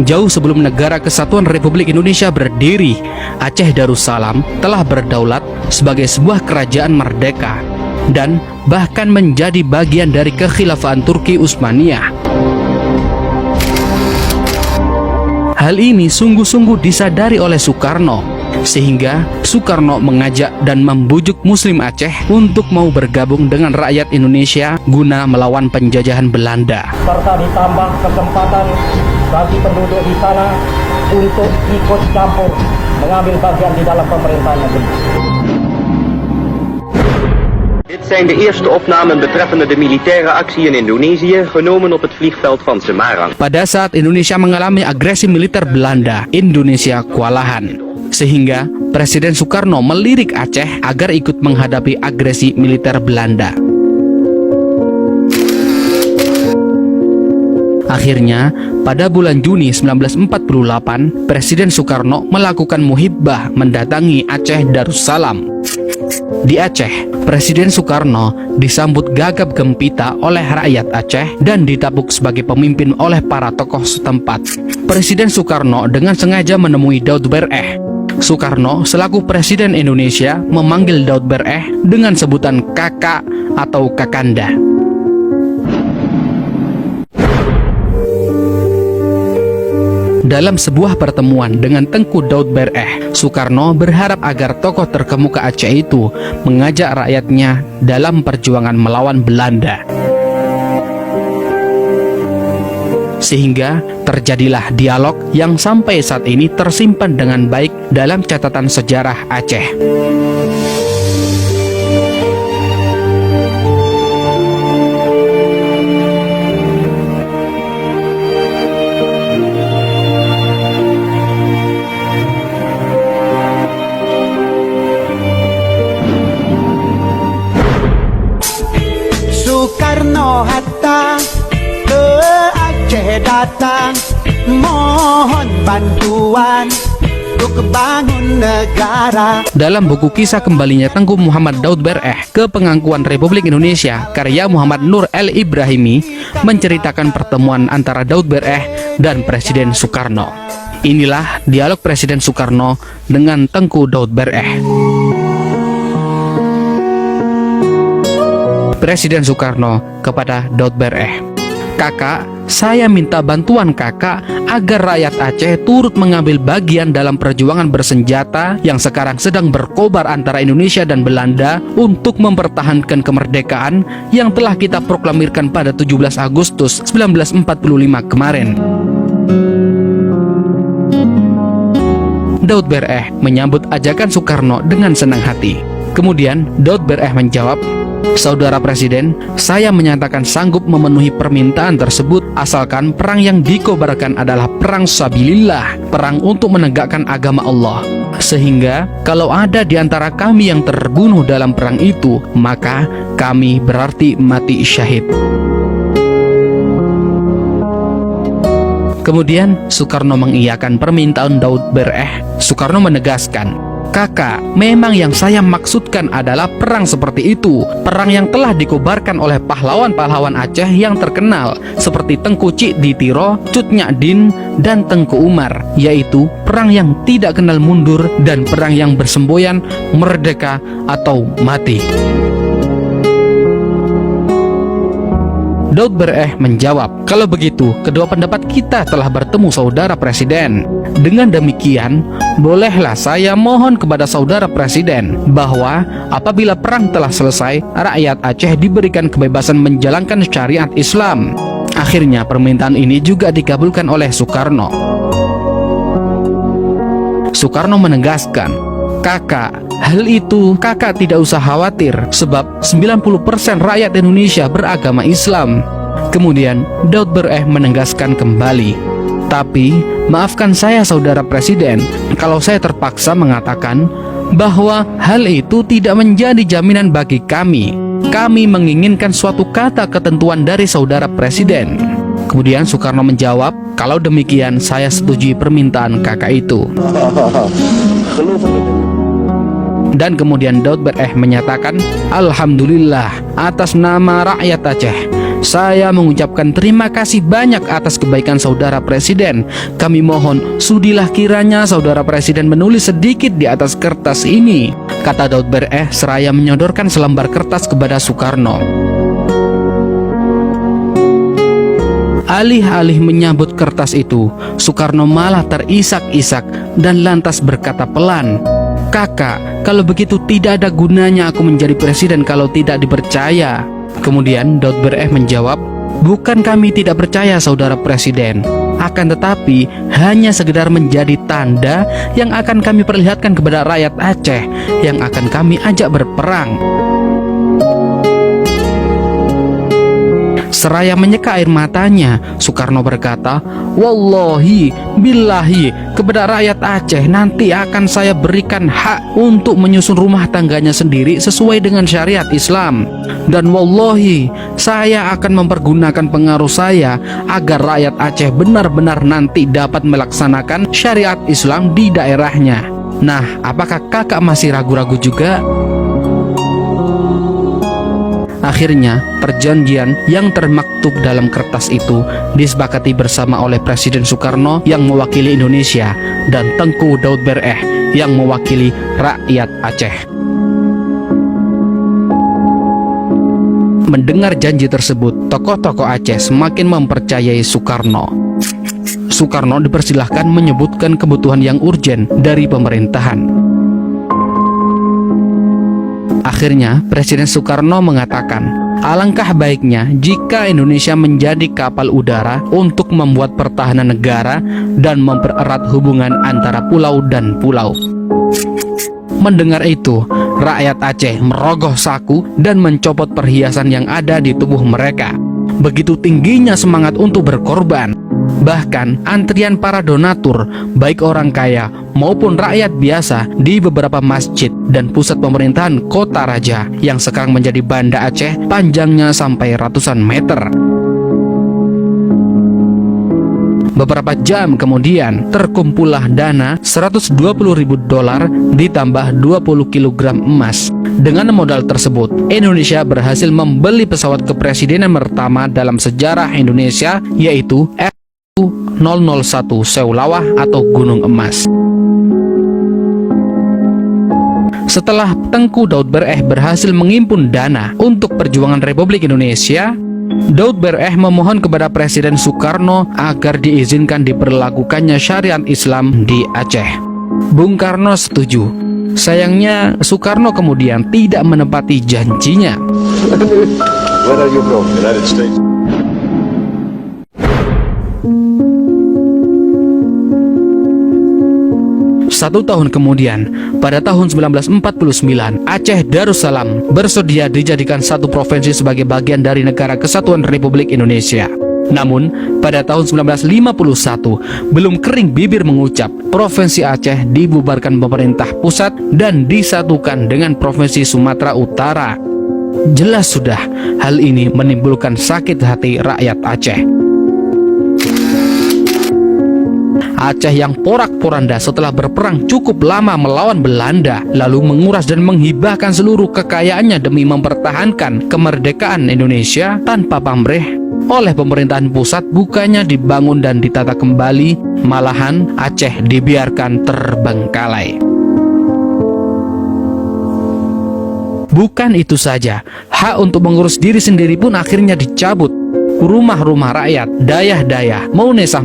Jauh sebelum Negara Kesatuan Republik Indonesia berdiri, Aceh Darussalam telah berdaulat sebagai sebuah kerajaan merdeka dan bahkan menjadi bagian dari kekhilafaan Turki Utsmaniyah. Hal ini sungguh-sungguh disadari oleh Soekarno, sehingga Soekarno mengajak dan membujuk Muslim Aceh untuk mau bergabung dengan rakyat Indonesia guna melawan penjajahan Belanda. Serta ditambah kesempatan bagi penduduk di sana untuk ikut campur mengambil bagian di dalam pemerintahan negeri. Dit zijn de eerste opnamen betreffende de militaire actie in Indonesië, genomen op het vliegveld van Semarang. Pada saat Indonesia mengalami agresi militer Belanda, Indonesia kewalahan. Sehingga Presiden Soekarno melirik Aceh agar ikut menghadapi agresi militer Belanda. Akhirnya, pada bulan Juni 1948, Presiden Soekarno melakukan muhibbah mendatangi Aceh Darussalam. Di Aceh, Presiden Soekarno disambut gagap gempita oleh rakyat Aceh dan ditapuk sebagai pemimpin oleh para tokoh setempat. Presiden Soekarno dengan sengaja menemui Daud Bereh. Soekarno selaku Presiden Indonesia memanggil Daud Bereh dengan sebutan kakak atau kakanda. Dalam sebuah pertemuan dengan Tengku Daud Bereh, Soekarno berharap agar tokoh terkemuka Aceh itu mengajak rakyatnya dalam perjuangan melawan Belanda. Sehingga terjadilah dialog yang sampai saat ini tersimpan dengan baik dalam catatan sejarah Aceh. Soekarno-Hatta ke Aceh datang, mohon bantuan untuk bangun negara. Dalam buku kisah kembalinya Tengku Muhammad Daud Bereh ke Pengakuan Republik Indonesia karya Muhammad Nur El Ibrahimi menceritakan pertemuan antara Daud Bereh dan Presiden Soekarno. Inilah dialog Presiden Soekarno dengan Tengku Daud Bereh. Presiden Soekarno kepada Daud Bereh, "Kakak, saya minta bantuan kakak agar rakyat Aceh turut mengambil bagian dalam perjuangan bersenjata yang sekarang sedang berkobar antara Indonesia dan Belanda untuk mempertahankan kemerdekaan yang telah kita proklamirkan pada 17 Agustus 1945 kemarin." Daud Bereh menyambut ajakan Soekarno dengan senang hati. Kemudian Daud Bereh menjawab, "Saudara Presiden, saya menyatakan sanggup memenuhi permintaan tersebut asalkan perang yang dikobarkan adalah perang sabilillah, perang untuk menegakkan agama Allah. Sehingga kalau ada di antara kami yang terbunuh dalam perang itu, maka kami berarti mati syahid." Kemudian Soekarno mengiyakan permintaan Daud Bereh. Soekarno menegaskan, "Kakak, memang yang saya maksudkan adalah perang seperti itu, perang yang telah dikobarkan oleh pahlawan-pahlawan Aceh yang terkenal seperti Tengku Cik Ditiro, Cut Nyadin, dan Tengku Umar, yaitu perang yang tidak kenal mundur dan perang yang bersemboyan merdeka atau mati." Daud Bereh menjawab, "Kalau begitu, kedua pendapat kita telah bertemu Saudara Presiden. Dengan demikian, bolehlah saya mohon kepada Saudara Presiden bahwa apabila perang telah selesai, rakyat Aceh diberikan kebebasan menjalankan syariat Islam." Akhirnya permintaan ini juga dikabulkan oleh Soekarno. Soekarno menegaskan, "Kakak, hal itu kakak tidak usah khawatir sebab 90% rakyat Indonesia beragama Islam." Kemudian Daud Bereh menegaskan kembali, "Tapi maafkan saya Saudara Presiden kalau saya terpaksa mengatakan bahwa hal itu tidak menjadi jaminan bagi kami. Kami menginginkan suatu kata ketentuan dari Saudara Presiden." Kemudian Soekarno menjawab, "Kalau demikian saya setujui permintaan kakak itu." Dan kemudian Daud Bereh menyatakan, "Alhamdulillah, atas nama rakyat Aceh, Saya mengucapkan terima kasih banyak atas kebaikan saudara presiden. Kami mohon sudilah kiranya saudara presiden menulis sedikit di atas kertas ini, kata Daud Bereh seraya menyodorkan selembar kertas kepada Soekarno. Alih-alih menyambut kertas itu, Soekarno malah terisak-isak dan lantas berkata pelan, "Kakak, kalau begitu tidak ada gunanya aku menjadi presiden kalau tidak dipercaya." Kemudian Daud Bereh menjawab, "Bukan kami tidak percaya saudara presiden, akan tetapi hanya sekedar menjadi tanda yang akan kami perlihatkan kepada rakyat Aceh yang akan kami ajak berperang." Seraya menyeka air matanya, Soekarno berkata, "Wallahi, billahi, kepada rakyat Aceh nanti akan saya berikan hak untuk menyusun rumah tangganya sendiri sesuai dengan syariat Islam. Dan wallahi, saya akan mempergunakan pengaruh saya agar rakyat Aceh benar-benar nanti dapat melaksanakan syariat Islam di daerahnya. Nah, apakah kakak masih ragu-ragu juga?" Akhirnya, perjanjian yang termaktub dalam kertas itu disepakati bersama oleh Presiden Soekarno yang mewakili Indonesia dan Tengku Daud Bereh yang mewakili rakyat Aceh. Mendengar janji tersebut, tokoh-tokoh Aceh semakin mempercayai Soekarno. Soekarno dipersilahkan menyebutkan kebutuhan yang urgen dari pemerintahan. Akhirnya, Presiden Soekarno mengatakan, alangkah baiknya jika Indonesia menjadi kapal udara untuk membuat pertahanan negara dan mempererat hubungan antara pulau dan pulau. Mendengar itu, rakyat Aceh merogoh saku dan mencopot perhiasan yang ada di tubuh mereka. Begitu tingginya semangat untuk berkorban. Bahkan antrian para donatur, baik orang kaya maupun rakyat biasa di beberapa masjid dan pusat pemerintahan Kota Raja yang sekarang menjadi Banda Aceh panjangnya sampai ratusan meter. Beberapa jam kemudian terkumpullah dana $120.000 ditambah 20 kg emas. Dengan modal tersebut, Indonesia berhasil membeli pesawat kepresidenan pertama dalam sejarah Indonesia, yaitu F001 Seulawah atau Gunung Emas. Setelah Tengku Daud Bereh berhasil mengimpun dana untuk perjuangan Republik Indonesia, Daud Bereh memohon kepada Presiden Soekarno agar diizinkan diberlakukannya syariat Islam di Aceh. Bung Karno setuju. Sayangnya, Soekarno kemudian tidak menepati janjinya. Where are you from? United States. Satu tahun kemudian, pada tahun 1949, Aceh Darussalam bersedia dijadikan satu provinsi sebagai bagian dari Negara Kesatuan Republik Indonesia. Namun, pada tahun 1951, belum kering bibir mengucap, Provinsi Aceh dibubarkan pemerintah pusat dan disatukan dengan Provinsi Sumatera Utara. Jelas sudah, hal ini menimbulkan sakit hati rakyat Aceh. Aceh yang porak-poranda setelah berperang cukup lama melawan Belanda, lalu menguras dan menghibahkan seluruh kekayaannya demi mempertahankan kemerdekaan Indonesia tanpa pamrih, oleh pemerintahan pusat bukannya dibangun dan ditata kembali, malahan Aceh dibiarkan terbengkalai. Bukan itu saja, hak untuk mengurus diri sendiri pun akhirnya dicabut. Rumah-rumah rakyat, dayah-dayah, Maunesah,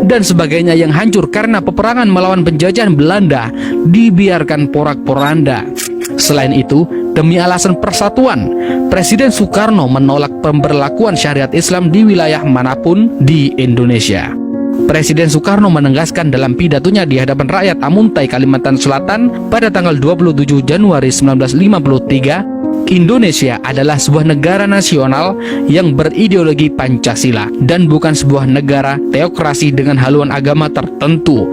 dan sebagainya yang hancur karena peperangan melawan penjajahan Belanda dibiarkan porak-poranda. Selain itu, demi alasan persatuan, Presiden Soekarno menolak pemberlakuan syariat Islam di wilayah manapun di Indonesia. Presiden Soekarno menegaskan dalam pidatonya di hadapan rakyat Amuntai, Kalimantan Selatan pada tanggal 27 Januari 1953, Indonesia adalah sebuah negara nasional yang berideologi Pancasila dan bukan sebuah negara teokrasi dengan haluan agama tertentu.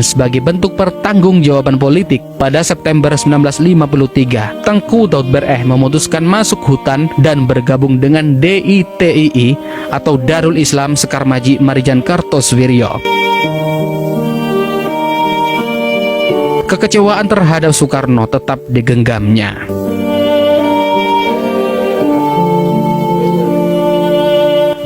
Sebagai bentuk pertanggungjawaban politik, pada September 1953, Tengku Daud Bereh memutuskan masuk hutan dan bergabung dengan DITII atau Darul Islam Sekarmaji Marijan Kartosoewirjo. kekecewaan terhadap Soekarno tetap digenggamnya.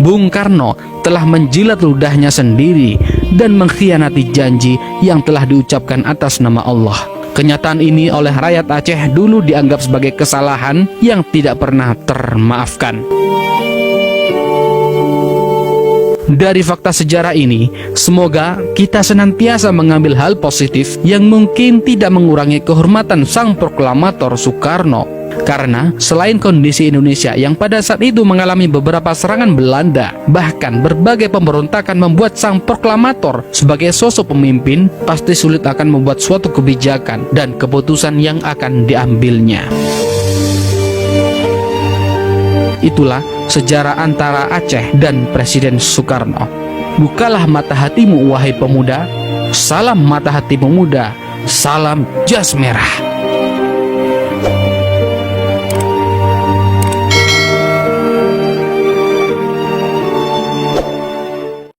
Bung Karno telah menjilat ludahnya sendiri dan mengkhianati janji yang telah diucapkan atas nama Allah. Kenyataan ini oleh rakyat Aceh dulu dianggap sebagai kesalahan yang tidak pernah termaafkan. Dari fakta sejarah ini, semoga kita senantiasa mengambil hal positif yang mungkin tidak mengurangi kehormatan sang proklamator Soekarno. Karena selain kondisi Indonesia yang pada saat itu mengalami beberapa serangan Belanda, bahkan berbagai pemberontakan membuat sang proklamator sebagai sosok pemimpin pasti sulit akan membuat suatu kebijakan dan keputusan yang akan diambilnya. Itulah sejarah antara Aceh dan Presiden Soekarno. Bukalah mata hatimu wahai pemuda, salam mata hati pemuda, salam jas merah.